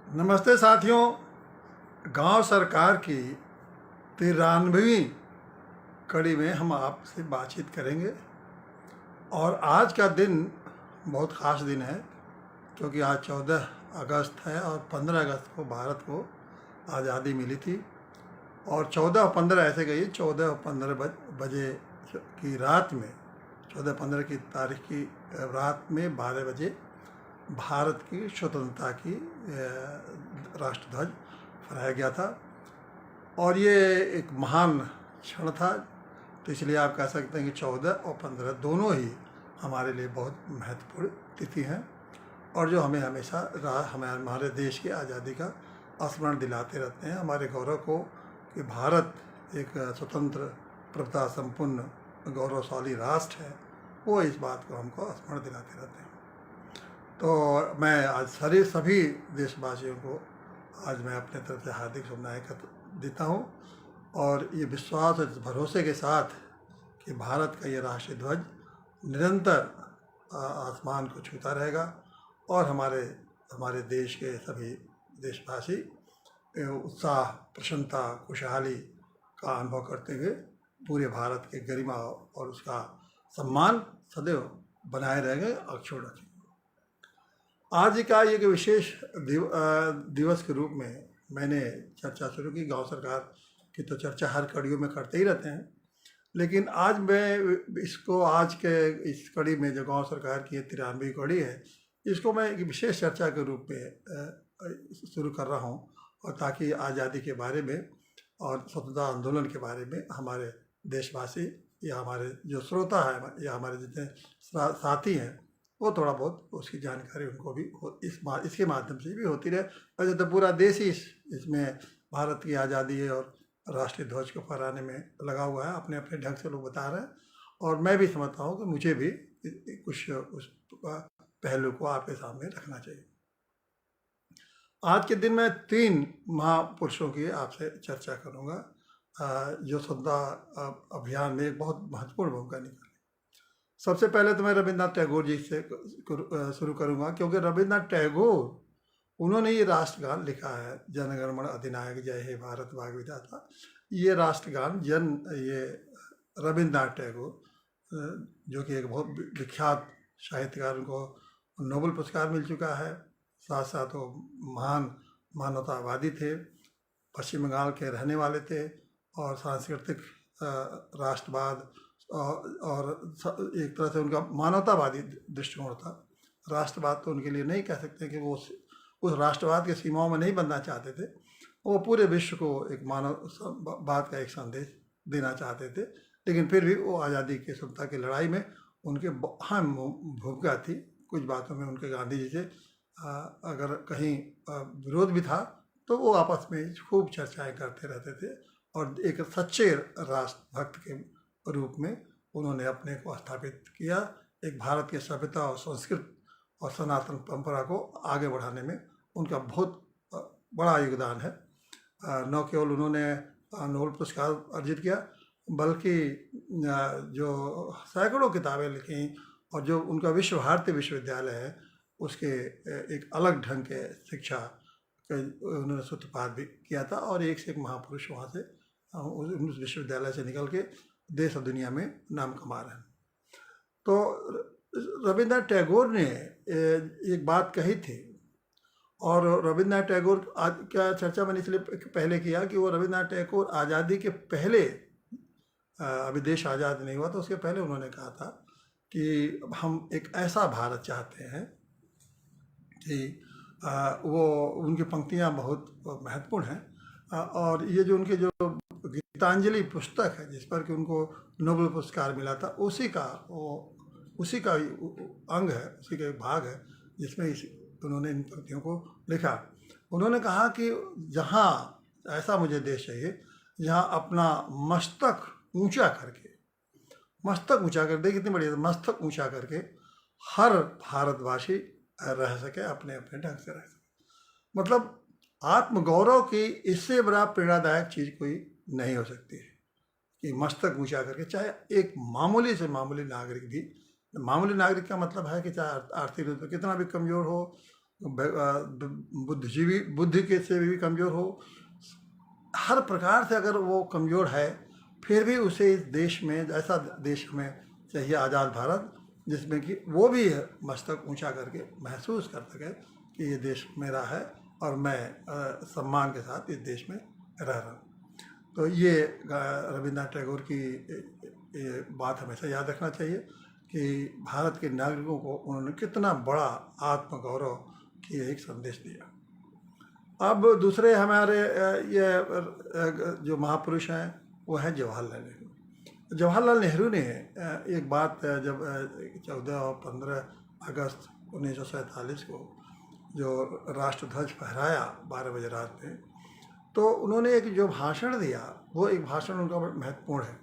नमस्ते साथियों। गांव सरकार की 93वीं कड़ी में हम आपसे बातचीत करेंगे। और आज का दिन बहुत ख़ास दिन है, क्योंकि आज 14 अगस्त है और 15 अगस्त को भारत को आज़ादी मिली थी। और 14 और 15 ऐसे गई, 14 और 15 बजे की रात में, 14-15 की तारीख की रात में 12 बजे भारत की स्वतंत्रता की राष्ट्रध्वज फहराया गया था। और ये एक महान क्षण था, तो इसलिए आप कह सकते हैं कि 14 और 15 दोनों ही हमारे लिए बहुत महत्वपूर्ण तिथि हैं, और जो हमें हमेशा हमारे देश की आज़ादी का स्मरण दिलाते रहते हैं, हमारे गौरव को, कि भारत एक स्वतंत्र प्रभुता संपन्न गौरवशाली राष्ट्र है। वो इस बात को हमको स्मरण दिलाते रहते हैं। तो मैं आज सभी देशवासियों को आज मैं अपने तरफ से हार्दिक शुभकामनाएं देता हूँ, और ये विश्वास और भरोसे के साथ कि भारत का ये राष्ट्रीय ध्वज निरंतर आसमान को छूता रहेगा, और हमारे देश के सभी देशवासी उत्साह, प्रसन्नता, खुशहाली का अनुभव करते हुए पूरे भारत के गरिमा और उसका सम्मान सदैव बनाए रहेंगे, अक्षुण्ण रखेंगे। आज का एक विशेष दिवस के रूप में मैंने चर्चा शुरू की। गांव सरकार की तो चर्चा हर कड़ियों में करते ही रहते हैं, लेकिन आज मैं इसको, आज के इस कड़ी में जो गांव सरकार की 93वीं कड़ी है, इसको मैं एक विशेष चर्चा के रूप में शुरू कर रहा हूं, और ताकि आज़ादी के बारे में और स्वतंत्रता आंदोलन के बारे में हमारे देशवासी या हमारे जो श्रोता है या हमारे जितने साथी हैं, वो थोड़ा बहुत उसकी जानकारी उनको भी इसके माध्यम से भी होती रहे। वैसे तो पूरा देश ही इसमें भारत की आज़ादी और राष्ट्रीय ध्वज को फहराने में लगा हुआ है, अपने अपने ढंग से लोग बता रहे हैं, और मैं भी समझता हूँ कि मुझे भी कुछ उस पहलू को आपके सामने रखना चाहिए। आज के दिन में 3 महापुरुषों की आपसे चर्चा करूँगा, जो स्वतंत्रता अभियान में एक बहुत महत्वपूर्ण भूमिका निभाई। सबसे पहले तो मैं रविन्द्रनाथ टैगोर जी से शुरू करूँगा, क्योंकि रविन्द्रनाथ टैगोर, उन्होंने ये राष्ट्रगान लिखा है, जन गण मन अधिनायक जय हे भारत भाग्य विधाता। ये राष्ट्रगान ये रविन्द्रनाथ टैगोर, जो कि एक बहुत विख्यात साहित्यकार, उनको नोबेल पुरस्कार मिल चुका है, साथ साथ वो महान मानवतावादी थे, पश्चिम बंगाल के रहने वाले थे, और सांस्कृतिक राष्ट्रवाद और एक तरह से उनका मानवतावादी दृष्टिकोण था। राष्ट्रवाद तो उनके लिए नहीं कह सकते कि वो उस राष्ट्रवाद के सीमाओं में नहीं बनना चाहते थे, वो पूरे विश्व को एक मानववाद का एक संदेश देना चाहते थे। लेकिन फिर भी वो आज़ादी की स्वतंत्रता की लड़ाई में उनके अहम भूमिका थी। कुछ बातों में उनके गांधी जी से अगर कहीं विरोध भी था, तो वो आपस में खूब चर्चाएं करते रहते थे, और एक सच्चे राष्ट्रभक्त के रूप में उन्होंने अपने को स्थापित किया। एक भारत की सभ्यता और संस्कृति और सनातन परंपरा को आगे बढ़ाने में उनका बहुत बड़ा योगदान है। न केवल उन्होंने नोबेल पुरस्कार अर्जित किया, बल्कि जो सैकड़ों किताबें लिखी, और जो उनका विश्व भारती विश्वविद्यालय है, उसके एक अलग ढंग के शिक्षा उन्होंने सूत्रपात भी किया था, और एक से एक महापुरुष वहाँ से उस विश्वविद्यालय से निकल के देश और दुनिया में नाम कमा रहे हैं। तो रविन्द्रनाथ टैगोर ने एक बात कही थी, और रविन्द्रनाथ टैगोर आज क्या चर्चा मैंने इसलिए पहले किया कि वो रविन्द्रनाथ टैगोर आज़ादी के पहले, अभी देश आज़ाद नहीं हुआ तो उसके पहले उन्होंने कहा था कि हम एक ऐसा भारत चाहते हैं कि वो, उनकी पंक्तियाँ बहुत महत्वपूर्ण हैं। और ये जो उनके जो गीतांजलि पुस्तक है, जिस पर कि उनको नोबेल पुरस्कार मिला था, उसी का अंग है, उसी का एक भाग है, जिसमें उन्होंने इन पंक्तियों को लिखा। उन्होंने कहा कि जहाँ ऐसा मुझे देश चाहिए जहाँ अपना मस्तक ऊंचा करके, कितनी बड़ी मस्तक ऊंचा करके हर भारतवासी रह सके, अपने अपने ढंग से रह सके। मतलब आत्मगौरव की इससे बड़ा प्रेरणादायक चीज़ कोई नहीं हो सकती है कि मस्तक ऊंचा करके, चाहे एक मामूली से मामूली नागरिक भी, मामूली नागरिक का मतलब है कि चाहे आर्थिक रूप से कितना भी कमज़ोर हो, बुद्धिजीवी बुद्धि के से भी कमज़ोर हो, हर प्रकार से अगर वो कमज़ोर है, फिर भी उसे इस देश में ऐसा देश हमें चाहिए, आज़ाद भारत, जिसमें कि वो भी मस्तक ऊंचा करके महसूस कर सके कि ये देश मेरा है और मैं सम्मान के साथ इस देश में रह रहा हूँ। तो ये रविन्द्रनाथ टैगोर की ये बात हमेशा याद रखना चाहिए कि भारत के नागरिकों को उन्होंने कितना बड़ा आत्मगौरव की एक संदेश दिया। अब दूसरे हमारे ये जो महापुरुष हैं वो है जवाहरलाल नेहरू। जवाहरलाल नेहरू ने एक बात जब 14 और 15 अगस्त 1947 को जो राष्ट्रध्वज फहराया 12 बजे रात में, तो उन्होंने एक जो भाषण दिया वो एक भाषण उनका महत्वपूर्ण है।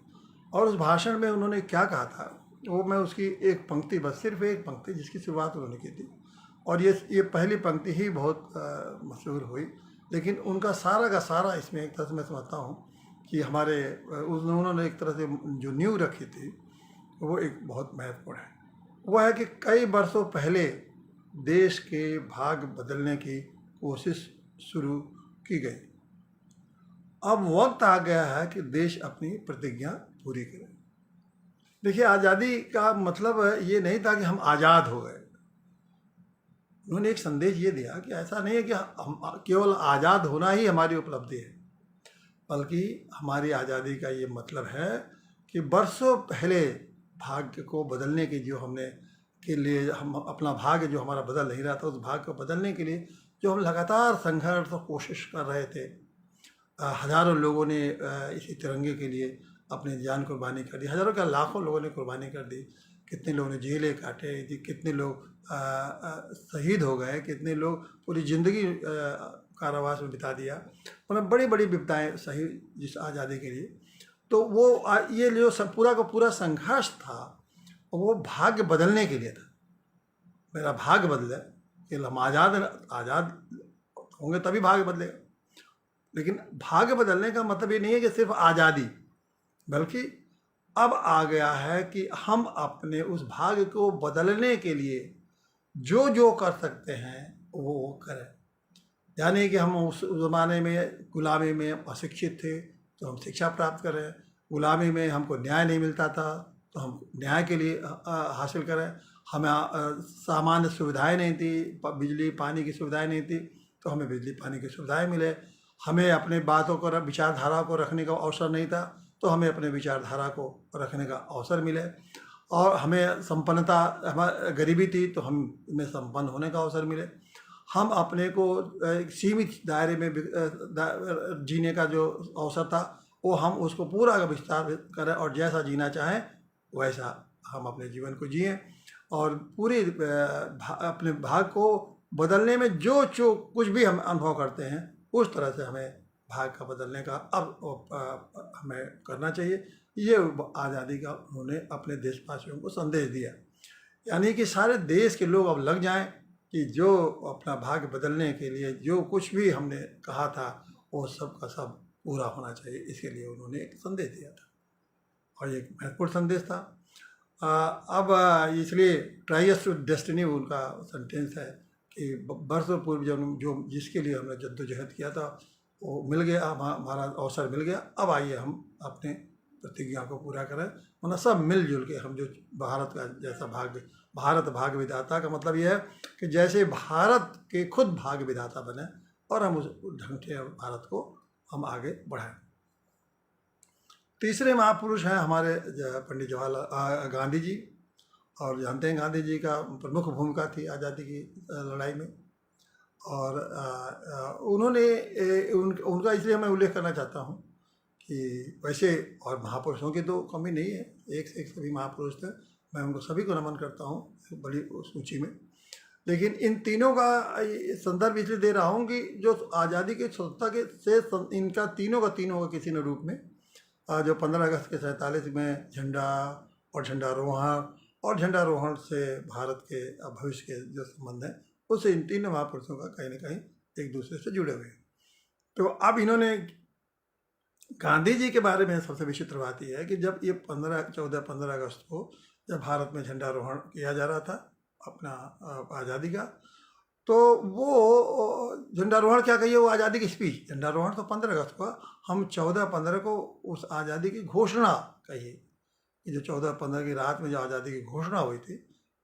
और उस भाषण में उन्होंने क्या कहा था वो मैं उसकी एक पंक्ति, बस सिर्फ एक पंक्ति जिसकी शुरुआत उन्होंने की थी, और ये पहली पंक्ति ही बहुत मशहूर हुई, लेकिन उनका सारा का सारा इसमें एक तरह से मैं समझता हूँ कि हमारे उन्होंने एक तरह से जो नींव रखी थी वो एक बहुत महत्वपूर्ण है। वो है कि कई वर्षों पहले देश के भाग बदलने की कोशिश शुरू की गई। अब वक्त आ गया है कि देश अपनी प्रतिज्ञा पूरी करे। देखिए, आज़ादी का मतलब ये नहीं था कि हम आज़ाद हो गए। उन्होंने एक संदेश ये दिया कि ऐसा नहीं है कि हम केवल आज़ाद होना ही हमारी उपलब्धि है, बल्कि हमारी आज़ादी का ये मतलब है कि बरसों पहले भाग्य को बदलने की जो हमने के लिए हम अपना भाग्य जो हमारा बदल नहीं रहा था, उस भाग्य को बदलने के लिए जो हम लगातार संघर्ष और कोशिश कर रहे थे। हज़ारों लोगों ने इसी तिरंगे के लिए अपनी जान कुर्बानी कर दी, हज़ारों क्या लाखों लोगों ने कुर्बानी कर दी। कितने लोगों ने जेलें काटे, कितने लोग शहीद हो गए, कितने लोग पूरी ज़िंदगी कारावास में बिता दिया, मतलब बड़ी बड़ी विपदाएं सही जिस आज़ादी के लिए। तो वो ये जो पूरा का पूरा संघर्ष था वो भाग्य बदलने के लिए था। मेरा भाग्य बदले कि हम आज़ाद होंगे तभी भाग्य बदलेगा। लेकिन भाग्य बदलने का मतलब ये नहीं है कि सिर्फ आज़ादी, बल्कि अब आ गया है कि हम अपने उस भाग्य को बदलने के लिए जो जो कर सकते हैं वो करें। यानी कि हम उस ज़माने में गुलामी में अशिक्षित थे तो हम शिक्षा प्राप्त करें, गुलामी में हमको न्याय नहीं मिलता था तो हम न्याय के लिए हासिल करें, हमें सामान्य सुविधाएं नहीं थी, बिजली पानी की सुविधाएं नहीं थी तो हमें बिजली पानी की सुविधाएं मिले, हमें अपने बातों को विचारधारा को रखने का अवसर नहीं था तो हमें अपने विचारधारा को रखने का अवसर मिले, और हमें संपन्नता, हमारी गरीबी थी तो हमें संपन्न होने का अवसर मिले, हम अपने को एक सीमित दायरे में जीने का जो अवसर था वो हम उसको पूरा विस्तार करें और जैसा जीना चाहें वैसा हम अपने जीवन को जिएं, और पूरी अपने भाग को बदलने में जो कुछ भी हम अनुभव करते हैं उस तरह से हमें भाग का बदलने का अब हमें करना चाहिए। ये आज़ादी का उन्होंने अपने देशवासियों को संदेश दिया, यानी कि सारे देश के लोग अब लग जाएं कि जो अपना भाग्य बदलने के लिए जो कुछ भी हमने कहा था वो सब का सब पूरा होना चाहिए। इसके लिए उन्होंने एक संदेश दिया था और एक महत्वपूर्ण संदेश था। अब इसलिए ट्राइएस टू डेस्टिनी उनका सेंटेंस है कि बरसों पूर्व जो जिसके लिए हमने जद्दोजहद किया था वो मिल गया, हमारा अवसर मिल गया। अब आइए हम अपने प्रतिज्ञा को पूरा करें, मतलब सब मिलजुल के हम जो भारत का जैसा भारत भाग्य विधाता का मतलब यह है कि जैसे भारत के खुद भाग्य विधाता बने और हम उस ढंग से भारत को हम आगे बढ़ाएं। तीसरे महापुरुष हैं हमारे पंडित जवाहरलाल गांधी जी, और जानते हैं गांधी जी का प्रमुख भूमिका थी आज़ादी की लड़ाई में, और उन्होंने उनका इसलिए मैं उल्लेख करना चाहता हूँ कि वैसे और महापुरुषों की तो कमी नहीं है, एक से एक सभी महापुरुष थे, मैं उनको सभी को नमन करता हूँ बड़ी सूची में। लेकिन इन तीनों का संदर्भ इसलिए दे रहा हूँ कि जो आज़ादी की स्वतंत्रता के से इनका तीनों का किसी न रूप में जो 15 अगस्त के 47 में झंडा और झंडारोहण से भारत के भविष्य के जो संबंध हैं उससे इन तीनों महापुरुषों का कहीं न कहीं एक दूसरे से जुड़े हुए हैं। तो अब इन्होंने गांधी जी के बारे में सबसे विचित्र बात यह है कि जब ये 15 अगस्त को जब भारत में झंडारोहण किया जा रहा था अपना आज़ादी का, तो वो झंडारोहण क्या कहिए, वो आज़ादी की स्पीच, झंडारोहण तो 15 अगस्त को, हम 14-15 को उस आज़ादी की घोषणा कहिए, कि जो 14-15 की रात में जो आज़ादी की घोषणा हुई थी,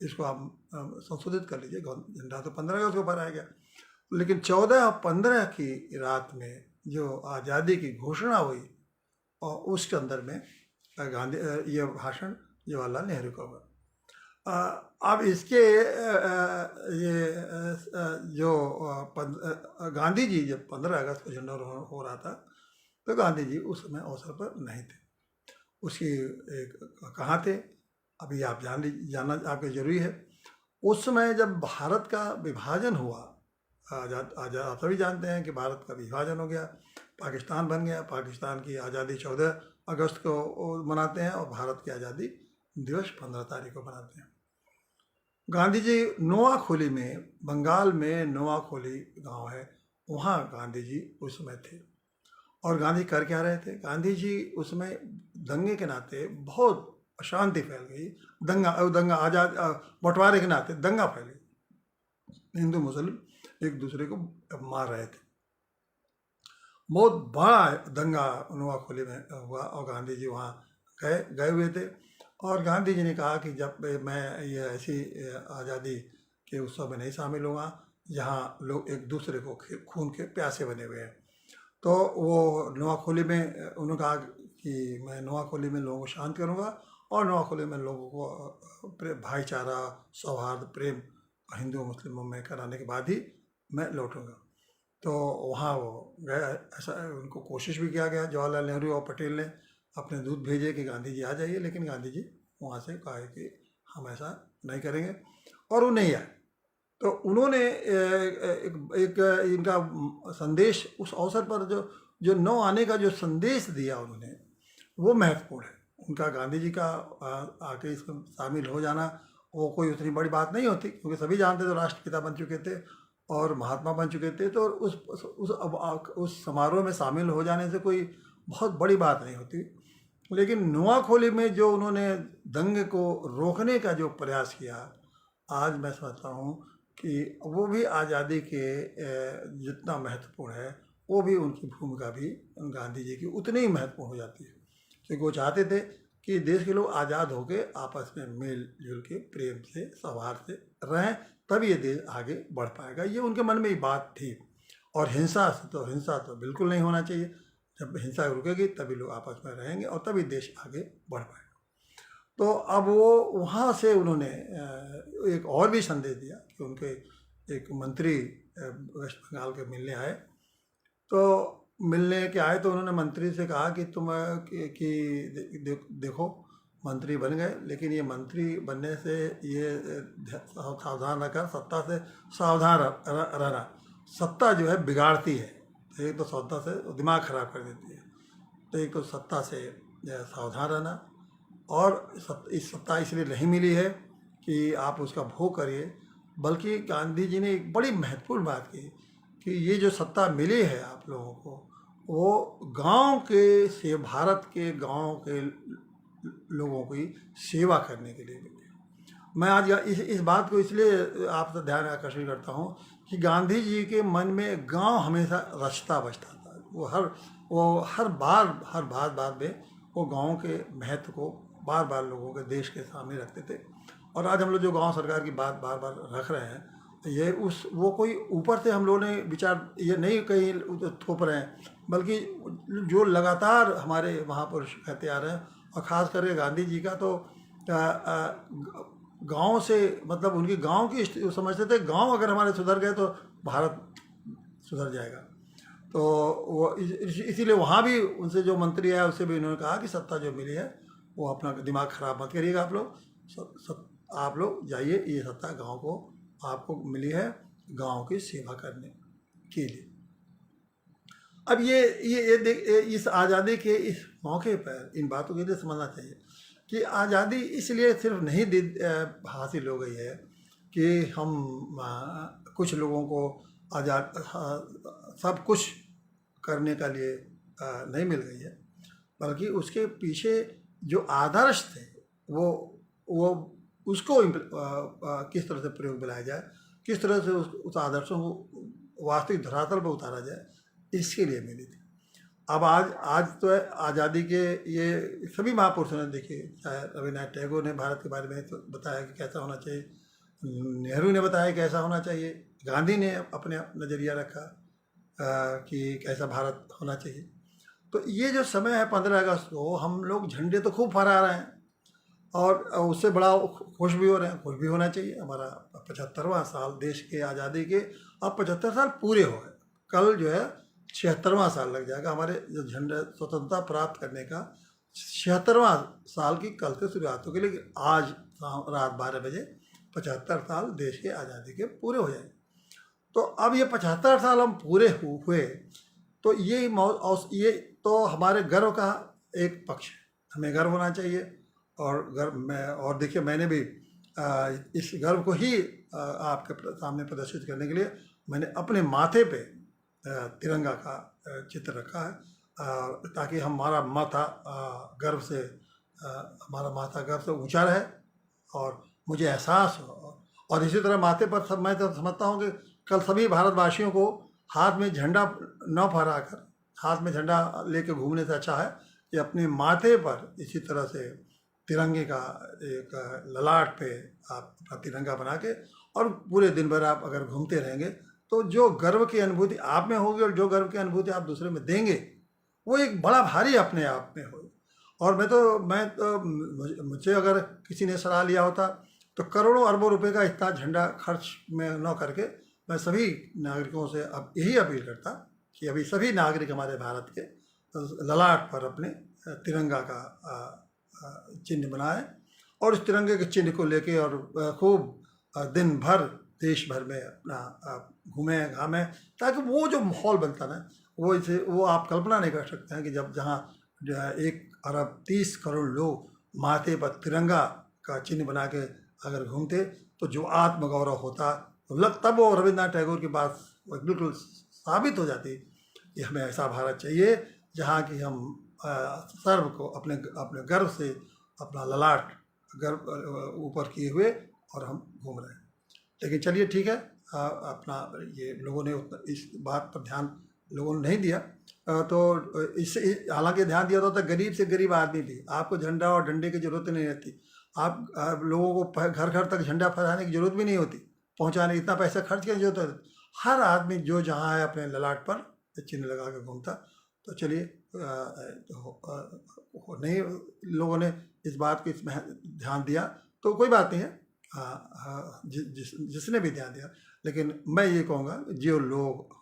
इसको आप संशोधित कर लीजिए, झंडा तो 15 अगस्त को फहराया गया, लेकिन 14 और 15 की रात में जो आज़ादी की घोषणा हुई, और उसके अंदर में गांधी ये भाषण जवाहरलाल नेहरू का हुआ। अब इसके जो गांधी जी जब 15 अगस्त को झंडारोहण हो रहा था, तो गांधी जी उस समय अवसर पर नहीं थे। उसकी कहाँ थे, अभी आप जानना आपके जरूरी है। उस समय जब भारत का विभाजन हुआ, आप सभी जानते हैं कि भारत का विभाजन हो गया, पाकिस्तान बन गया। पाकिस्तान की आज़ादी 14 अगस्त को मनाते हैं और भारत की आज़ादी दिवस 15 तारीख को मनाते हैं। गांधी जी नोआखोली में, बंगाल में नोआखोली गांव है, वहाँ गांधी जी उस समय थे। और गांधी कर क्या रहे थे? गांधी जी उसमें दंगे के नाते बहुत अशांति फैल गई, दंगा आज़ाद बंटवारे के नाते दंगा फैल गई, हिंदू मुस्लिम एक दूसरे को मार रहे थे, बहुत बड़ा दंगा नोआखोली में हुआ। और गांधी जी वहाँ गए हुए थे, और गांधी जी ने कहा कि जब मैं ये ऐसी आज़ादी के उत्सव में नहीं शामिल हुआ जहाँ लोग एक दूसरे को खून के प्यासे बने हुए हैं। तो वो नोआखोली में उन्होंने कहा कि मैं नोआखोली में लोगों को शांत करूँगा, और नोआखोली में लोगों को भाईचारा, सौहार्द, प्रेम हिंदू मुस्लिमों में कराने के बाद ही मैं लौटूंगा। तो वहाँ वो गए, ऐसा उनको कोशिश भी किया गया, जवाहरलाल नेहरू और पटेल ने अपने दूत भेजे कि गांधी जी आ जाइए, लेकिन गांधी जी वहाँ से कहा कि हम ऐसा नहीं करेंगे, और वो नहीं आए। तो उन्होंने एक इनका संदेश उस अवसर पर जो न आने का जो संदेश दिया उन्होंने, वो महत्वपूर्ण है। उनका गांधी जी का आके इसमें शामिल हो जाना वो कोई उतनी बड़ी बात नहीं होती, क्योंकि सभी जानते थे राष्ट्रपिता बन चुके थे और महात्मा बन चुके थे। तो उस समारोह में शामिल हो जाने से कोई बहुत बड़ी बात नहीं होती। लेकिन नोआखोली में जो उन्होंने दंगे को रोकने का जो प्रयास किया, आज मैं समझता हूँ कि वो भी आज़ादी के जितना महत्वपूर्ण है, वो भी उनकी भूमिका भी गांधी जी की उतनी ही महत्वपूर्ण हो जाती है, क्योंकि वो चाहते थे कि देश के लोग आज़ाद होकर आपस में मिल जुल के प्रेम से, सौहार्द से रहें, तब ये देश आगे बढ़ पाएगा। ये उनके मन में ही बात थी। और हिंसा तो बिल्कुल नहीं होना चाहिए। जब हिंसा रुकेगी तभी लोग आपस में रहेंगे और तभी देश आगे बढ़ पाएगा। तो अब वो वहाँ से उन्होंने एक और भी संदेश दिया कि उनके एक मंत्री वेस्ट बंगाल के मिलने आए। तो मिलने के आए तो उन्होंने मंत्री से कहा कि तुम देखो मंत्री बन गए, लेकिन ये मंत्री बनने से ये सावधान रहकर सत्ता से सावधान रहना। सत्ता जो है बिगाड़ती है, एक तो सत्ता से दिमाग खराब कर देती है। तो एक तो सत्ता से सावधान रहना, और इस सत्ता इसलिए नहीं मिली है कि आप उसका भोग करिए, बल्कि गांधी जी ने एक बड़ी महत्वपूर्ण बात की कि ये जो सत्ता मिली है आप लोगों को, वो गांव के से भारत के गांव के लोगों की सेवा करने के लिए मिली है। मैं आज इस बात को इसलिए आपसे ध्यान आकर्षित करता हूँ कि गांधी जी के मन में गांव हमेशा रचता बचता था। वो हर बात में वो गांव के महत्व को बार बार लोगों के देश के सामने रखते थे। और आज हम लोग जो गांव सरकार की बात बार बार रख रहे हैं, ये वो कोई ऊपर से हम लोगों ने विचार ये नहीं कहीं थोप रहे हैं, बल्कि जो लगातार हमारे महापुरुष कहते आ रहे हैं, और ख़ास करके गांधी जी का तो गांव से मतलब उनकी गांव की समझते थे, गांव अगर हमारे सुधर गए तो भारत सुधर जाएगा। तो वो इसीलिए वहाँ भी उनसे जो मंत्री आया उससे भी उन्होंने कहा कि सत्ता जो मिली है वो अपना दिमाग खराब मत करिएगा, आप लोग जाइए, ये सत्ता गांव को आपको मिली है गांव की सेवा करने के लिए। अब ये इस आज़ादी के इस मौके पर इन बातों के लिए समझना चाहिए कि आज़ादी इसलिए सिर्फ नहीं हासिल हो गई है कि हम कुछ लोगों को आज़ाद सब कुछ करने का लिए नहीं मिल गई है, बल्कि उसके पीछे जो आदर्श थे वो उसको किस तरह से प्रयोग में लाया जाए, किस तरह से उस आदर्शों को वास्तविक धरातल पर उतारा जाए, इसके लिए मिली थी। अब आज तो आज़ादी के ये सभी महापुरुषों ने देखिए, चाहे रविन्द्रनाथ टैगोर ने भारत के बारे में तो बताया कि कैसा होना चाहिए, नेहरू ने बताया कैसा होना चाहिए, गांधी ने अपने नज़रिया रखा कि कैसा भारत होना चाहिए। तो ये जो समय है 15 अगस्त को, हम लोग झंडे तो खूब फहरा रहे हैं और उससे बड़ा खुश भी हो रहे हैं। खुश भी होना चाहिए। हमारा 75वां साल देश के आज़ादी के, अब 75 साल पूरे हो गए। कल जो है 76वां साल लग जाएगा हमारे जो झंडे स्वतंत्रता प्राप्त करने का। 76वां साल की कल से शुरुआत होगी, लेकिन आज रात 12 बजे 75 साल देश के आज़ादी के पूरे हो जाएंगे। तो अब ये 75 साल हम पूरे हुए, तो ये तो हमारे गर्व का एक पक्ष है, हमें गर्व होना चाहिए। और गर्व में, और देखिए मैंने भी इस गर्व को ही आपके सामने प्रदर्शित करने के लिए मैंने अपने माथे पे तिरंगा का चित्र रखा है, ताकि हमारा माथा गर्व से हमारा माथा गर्व से ऊंचा रहे और मुझे एहसास हो। और इसी तरह माथे पर मैं तो समझता हूँ कि कल सभी भारतवासियों को हाथ में झंडा न फहरा कर, हाथ में झंडा लेके घूमने से अच्छा है कि अपने माथे पर इसी तरह से तिरंगे का एक ललाट पे आप अपना तिरंगा बना के और पूरे दिन भर आप अगर घूमते रहेंगे, तो जो गर्व की अनुभूति आप में होगी और जो गर्व की अनुभूति आप दूसरे में देंगे, वो एक बड़ा भारी अपने आप में होगी। और मुझे अगर किसी ने सलाह लिया होता तो करोड़ों अरबों रुपए का इतना झंडा खर्च में न करके मैं सभी नागरिकों से अब यही अपील करता कि अभी सभी नागरिक हमारे भारत के ललाट पर अपने तिरंगा का चिन्ह बनाए और उस तिरंगे के चिन्ह को लेके और खूब दिन भर देश भर में अपना घूमें घामें, ताकि वो जो माहौल बनता ना, वो आप कल्पना नहीं कर सकते हैं कि जब जहाँ 1 अरब 30 करोड़ लोग माथे पर तिरंगा का चिन्ह बना के अगर घूमते, तो जो आत्मगौरव होता, तब वो रविन्द्रनाथ टैगोर की बात बिल्कुल साबित हो जाती कि हमें ऐसा भारत चाहिए जहाँ कि हम सर्व को अपने गर्व से अपना ललाट गर्व ऊपर किए हुए और हम घूम रहे हैं। लेकिन चलिए ठीक है, अपना ये लोगों ने इस बात पर ध्यान लोगों ने नहीं दिया, तो इससे हालांकि ध्यान दिया होता तो गरीब से गरीब आदमी भी, आपको झंडा और डंडे की जरूरत नहीं रहती, आप लोगों को घर घर तक झंडा फहराने की जरूरत भी नहीं होती, पहुंचाने इतना पैसा खर्च करने की जरूरत है। हर आदमी जो जहाँ है अपने ललाट पर चिन्ह लगा के घूमता। तो चलिए, नहीं लोगों ने इस बात को इसमें ध्यान दिया तो कोई बात नहीं है, जिसने भी ध्यान दिया। लेकिन मैं ये कहूँगा जो लोग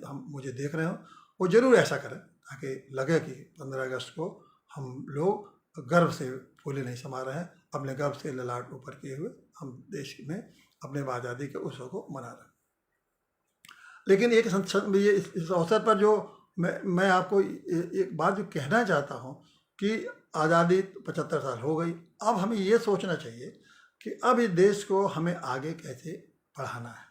हम मुझे देख रहे हो, वो ज़रूर ऐसा करें ताकि लगे कि 15 अगस्त को हम लोग गर्व से फूले नहीं समा रहे हैं, अपने गर्व से ललाट ऊपर किए हुए हम देश में अपने आज़ादी के उत्सव को मना रहे हैं। लेकिन इस अवसर पर जो मैं आपको एक बात जो कहना चाहता हूँ कि आज़ादी 75 साल हो गई, अब हमें ये सोचना चाहिए कि अब इस देश को हमें आगे कैसे बढ़ाना है।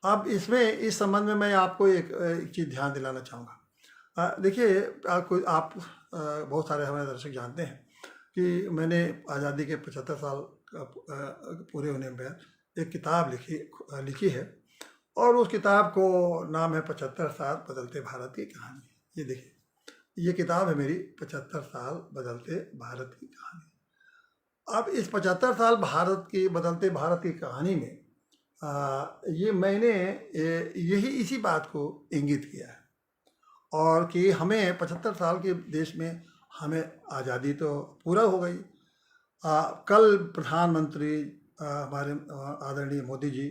अब इस संबंध में मैं आपको एक चीज़ ध्यान दिलाना चाहूँगा। देखिए, आप बहुत सारे हमारे दर्शक जानते हैं कि मैंने आज़ादी के 75 साल पूरे होने में एक किताब लिखी है और उस किताब को नाम है 75 साल बदलते भारत की कहानी। ये देखिए, ये किताब है मेरी 75 साल बदलते भारत की कहानी। अब इस 75 साल बदलते भारत की कहानी में ये मैंने इसी बात को इंगित किया है और कि हमें 75 साल के देश में हमें आज़ादी तो पूरा हो गई। कल प्रधानमंत्री हमारे आदरणीय मोदी जी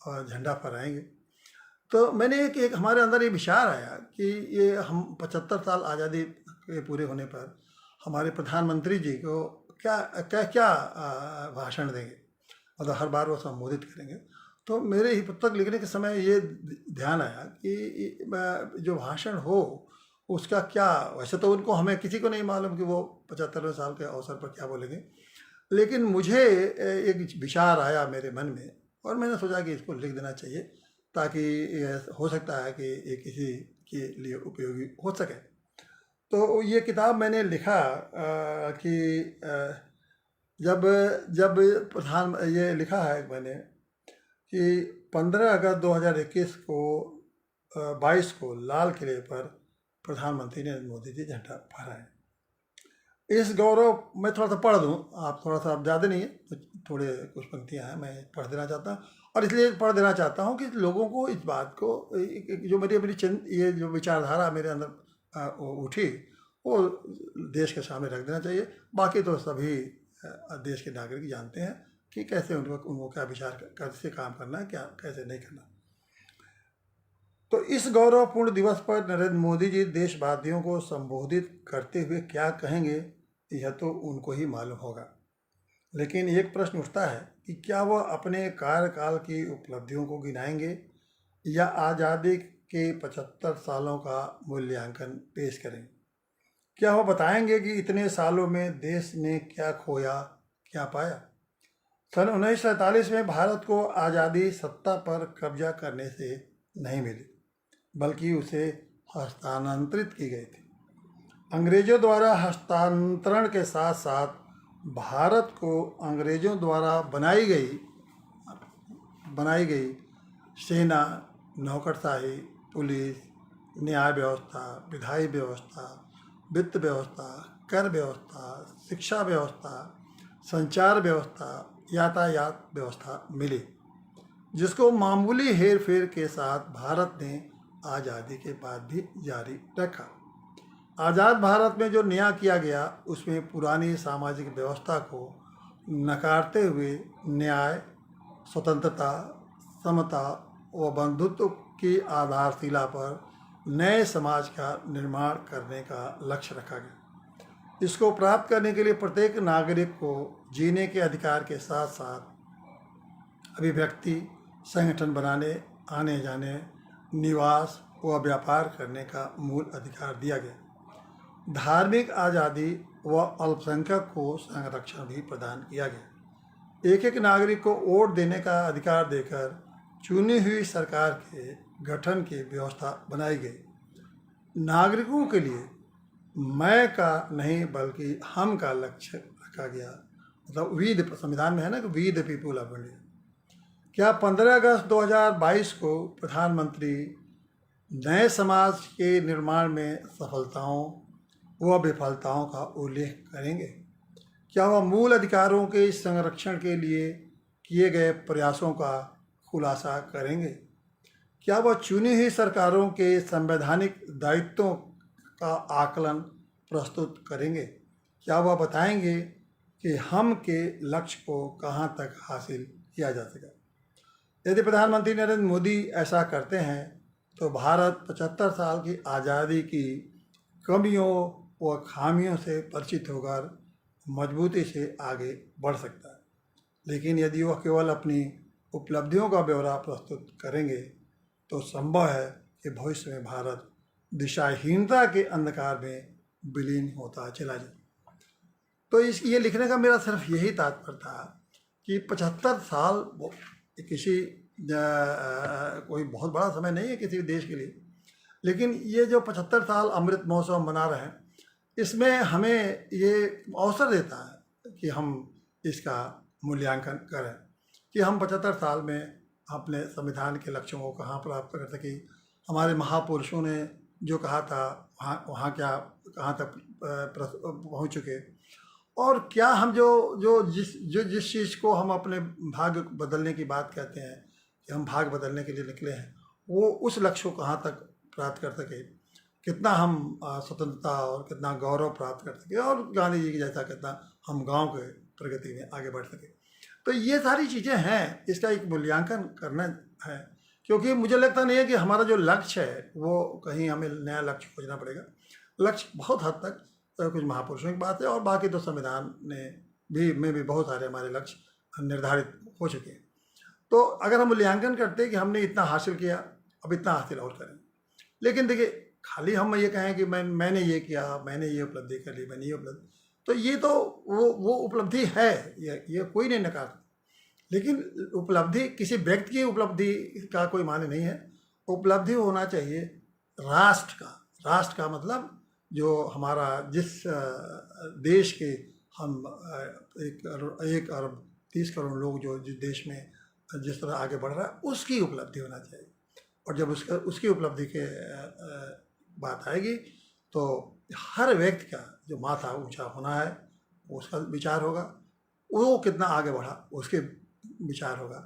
झंडा फहराएंगे, तो मैंने एक हमारे अंदर ये विचार आया कि ये हम 75 साल आज़ादी के पूरे होने पर हमारे प्रधानमंत्री जी को क्या भाषण देंगे, मतलब हर बार वो संबोधित करेंगे। तो मेरे ही पुस्तक लिखने के समय ये ध्यान आया कि जो भाषण हो उसका क्या, वैसे तो उनको हमें किसी को नहीं मालूम कि वो 75वें साल के अवसर पर क्या बोलेंगे, लेकिन मुझे एक विचार आया मेरे मन में और मैंने सोचा कि इसको लिख देना चाहिए ताकि हो सकता है कि ये किसी के लिए उपयोगी हो सके। तो ये किताब मैंने लिखा कि जब ये लिखा है मैंने कि 15 अगस्त 2021 को 22 को लाल किले पर प्रधानमंत्री नरेंद्र मोदी जी झंडा फहराए। इस गौरव मैं थोड़ा सा पढ़ दूँ, आप थोड़ा सा, आप ज़्यादा नहीं है तो थोड़े कुछ पंक्तियाँ हैं, मैं पढ़ देना चाहता हूँ। और इसलिए पढ़ देना चाहता हूँ कि लोगों को इस बात को, जो मेरी ये जो विचारधारा मेरे अंदर उठी, वो देश के सामने रख देना चाहिए। बाकी तो सभी देश के नागरिक जानते हैं कि कैसे उनको क्या विचार कैसे काम करना है, क्या कैसे नहीं करना। तो इस गौरवपूर्ण दिवस पर नरेंद्र मोदी जी देशवासियों को संबोधित करते हुए क्या कहेंगे, यह तो उनको ही मालूम होगा। लेकिन एक प्रश्न उठता है कि क्या वह अपने कार्यकाल की उपलब्धियों को गिनाएंगे या आज़ादी के 75 सालों का मूल्यांकन पेश करेंगे। क्या वह बताएंगे कि इतने सालों में देश ने क्या खोया, क्या पाया। सन 1947 में भारत को आज़ादी सत्ता पर कब्जा करने से नहीं मिली, बल्कि उसे हस्तांतरित की गई थी। अंग्रेजों द्वारा हस्तांतरण के साथ साथ भारत को अंग्रेजों द्वारा बनाई गई सेना, नौकरशाही, पुलिस, न्याय व्यवस्था, विधायी व्यवस्था, वित्त व्यवस्था, कर व्यवस्था, शिक्षा व्यवस्था, संचार व्यवस्था, यातायात व्यवस्था मिली, जिसको मामूली हेर फेर के साथ भारत ने आज़ादी के बाद भी जारी रखा। आज़ाद भारत में जो नया किया गया उसमें पुरानी सामाजिक व्यवस्था को नकारते हुए न्याय, स्वतंत्रता, समता व बंधुत्व की आधारशिला पर नए समाज का निर्माण करने का लक्ष्य रखा गया। इसको प्राप्त करने के लिए प्रत्येक नागरिक को जीने के अधिकार के साथ साथ अभिव्यक्ति, संगठन बनाने, आने जाने, निवास व व्यापार करने का मूल अधिकार दिया गया। धार्मिक आज़ादी व अल्पसंख्यक को संरक्षण भी प्रदान किया गया। एक एक नागरिक को वोट देने का अधिकार देकर चुनी हुई सरकार के गठन की व्यवस्था बनाई गई। नागरिकों के लिए मैं का नहीं बल्कि हम का लक्ष्य रखा गया। मतलब संविधान में है ना कि we the people of India. क्या 15 अगस्त 2022 को प्रधानमंत्री नए समाज के निर्माण में सफलताओं व विफलताओं का उल्लेख करेंगे? क्या वह मूल अधिकारों के संरक्षण के लिए किए गए प्रयासों का खुलासा करेंगे? क्या वह चुनी हुई सरकारों के संवैधानिक दायित्वों का आकलन प्रस्तुत करेंगे? क्या वह बताएंगे कि हम के लक्ष्य को कहां तक हासिल किया जा सका? यदि प्रधानमंत्री नरेंद्र मोदी ऐसा करते हैं तो भारत 75 साल की आज़ादी की कमियों व खामियों से परिचित होकर मजबूती से आगे बढ़ सकता है। लेकिन यदि वह केवल अपनी उपलब्धियों का ब्यौरा प्रस्तुत करेंगे तो संभव है कि भविष्य में भारत दिशाहीनता के अंधकार में विलीन होता चला जाए। तो ये लिखने का मेरा सिर्फ यही तात्पर्य था कि 75 साल किसी कोई बहुत बड़ा समय नहीं है किसी देश के लिए, लेकिन ये जो 75 साल अमृत महोत्सव मना रहे हैं, इसमें हमें ये अवसर देता है कि हम इसका मूल्यांकन करें कि हम 75 साल में अपने संविधान के लक्ष्यों को कहाँ प्राप्त कर सके। हमारे महापुरुषों ने जो कहा था वहाँ क्या कहाँ तक पहुँच चुके, और क्या हम जिस चीज़ को हम अपने भाग्य बदलने की बात कहते हैं कि हम भाग्य बदलने के लिए निकले हैं, वो उस लक्ष्य को कहाँ तक प्राप्त कर सके, कितना हम स्वतंत्रता और कितना गौरव प्राप्त कर सके, और गांधी जी की जैसा कितना हम गांव के प्रगति में आगे बढ़ सके। तो ये सारी चीज़ें हैं, इसका एक मूल्यांकन करना है, क्योंकि मुझे लगता नहीं है कि हमारा जो लक्ष्य है वो कहीं हमें नया लक्ष्य खोजना पड़ेगा। लक्ष्य बहुत हद तक कुछ महापुरुषों की बात है, और बाकी तो संविधान में भी बहुत सारे हमारे लक्ष्य निर्धारित हो चुके हैं। तो अगर हम मूल्यांकन करते हैं कि हमने इतना हासिल किया, अब इतना हासिल और करें। लेकिन देखिए, खाली हम ये कहें कि मैंने ये किया, मैंने ये उपलब्धि कर ली, मैंने ये उपलब्धि, तो ये तो वो उपलब्धि है, ये कोई नहीं नकार। लेकिन उपलब्धि किसी व्यक्ति की उपलब्धि का कोई माने नहीं है। उपलब्धि होना चाहिए राष्ट्र का मतलब जो हमारा जिस देश के हम 1 अरब 30 करोड़ लोग जो जिस देश में जिस तरह आगे बढ़ रहा है उसकी उपलब्धि होना चाहिए। और जब उसकी उपलब्धि के बात आएगी तो हर व्यक्ति का जो माथा ऊंचा होना है उसका विचार होगा, वो कितना आगे बढ़ा उसके विचार होगा।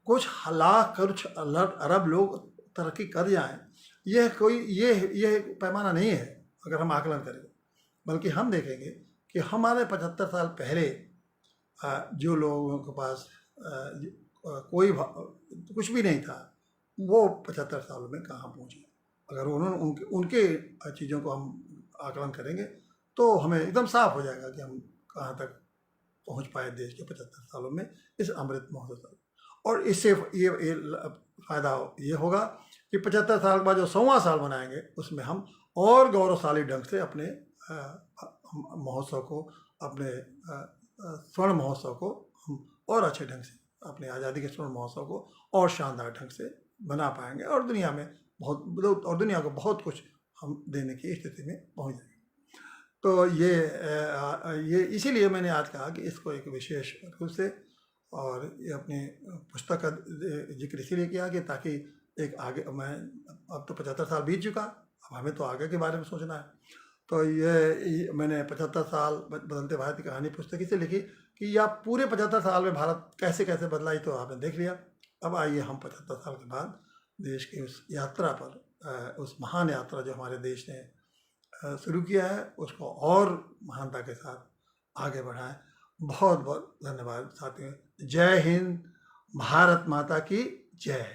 कुछ लाख कुछ अरब लोग तरक्की कर जाएं, यह कोई ये पैमाना नहीं है अगर हम आकलन करेंगे, बल्कि हम देखेंगे कि हमारे 75 साल पहले जो लोगों के पास कोई कुछ भी नहीं था, वो 75 सालों में कहाँ पहुँचे। अगर उन्होंने उनके चीज़ों को हम आकलन करेंगे तो हमें एकदम साफ हो जाएगा कि हम कहाँ तक पहुँच पाए देश के 75 सालों में इस अमृत महोत्सव। और इससे ये फ़ायदा ये होगा कि 75 साल के बाद जो 100वां साल मनाएंगे उसमें हम और गौरवशाली ढंग से अपने महोत्सव को, अपने स्वर्ण महोत्सव को हम और अच्छे ढंग से, अपने आज़ादी के स्वर्ण महोत्सव को और शानदार ढंग से बना पाएंगे और दुनिया को बहुत कुछ हम देने की स्थिति में पहुंच जाएंगे। तो ये इसीलिए मैंने आज कहा कि इसको एक विशेष रूप से, और ये अपनी पुस्तक का जिक्र इसीलिए किया कि ताकि एक आगे, मैं अब तो 75 साल बीत चुका, अब हमें तो आगे के बारे में सोचना है। तो ये मैंने 75 साल बदलते भारत की कहानी पुस्तक इसे लिखी कि या पूरे 75 साल में भारत कैसे कैसे बदला, ही तो आपने देख लिया। अब आइए हम 75 साल के बाद देश की उस यात्रा पर, उस महान यात्रा जो हमारे देश ने शुरू किया है, उसको और महानता के साथ आगे बढ़ाएं। बहुत बहुत धन्यवाद साथियों। जय हिंद, भारत माता की जय।